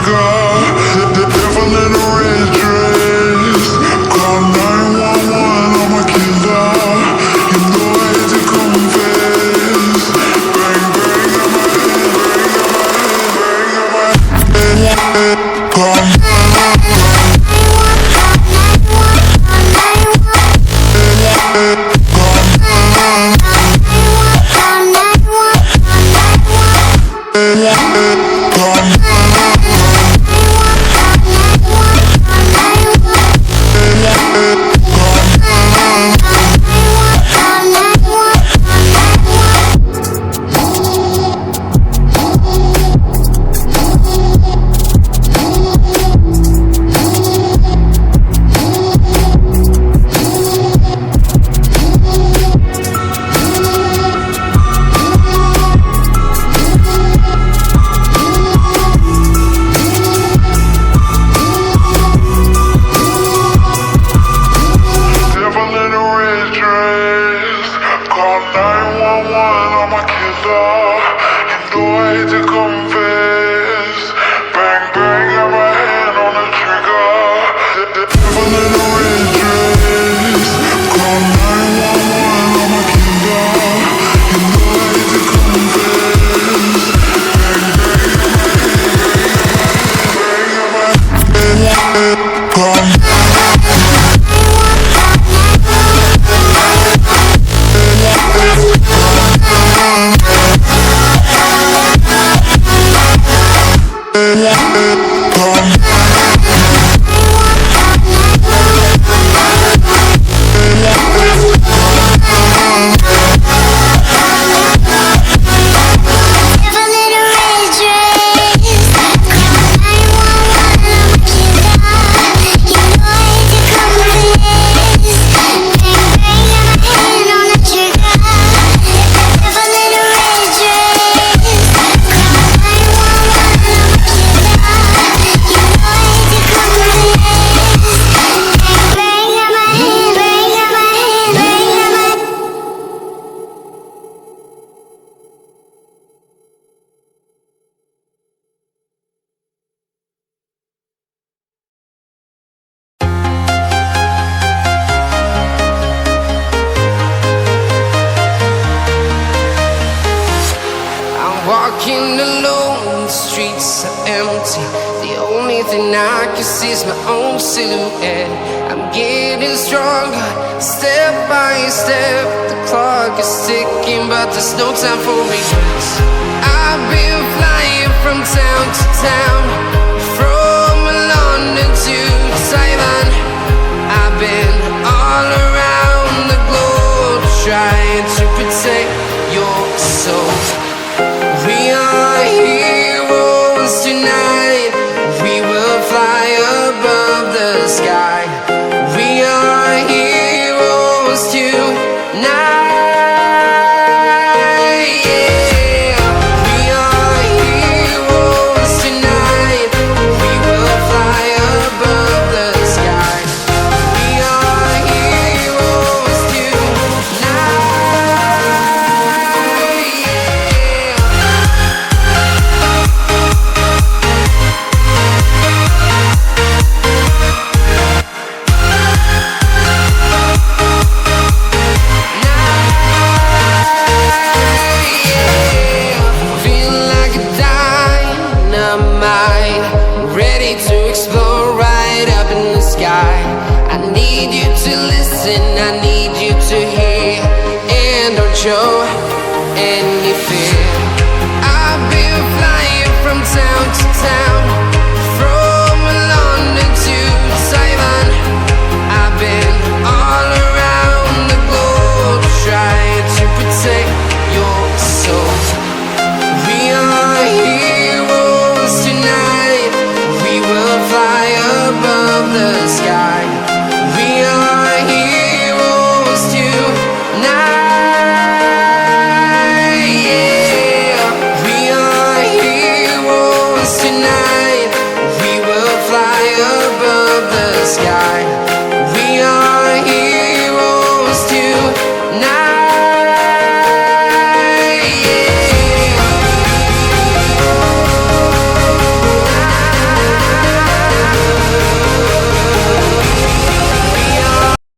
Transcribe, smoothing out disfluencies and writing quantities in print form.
trigger. The devil in a red dress. Call 911, I'm a killer. You know I hate to confess. Bang, bang, on my head, bang, on my head, bang, on my head. Call Walking alone, the streets are empty. The only thing I can see is my own silhouette. I'm getting stronger, step by step. The clock is ticking, but there's no time for regrets. I've been flying from town to town, from London to Taiwan. I've been all around the globe, trying to protect your soul. We are heroes tonight. We will fly above the sky. We are heroes tonight. Yeah. We are heroes tonight. We will fly above the sky. We are heroes tonight. I need you to hear and don't show any fear.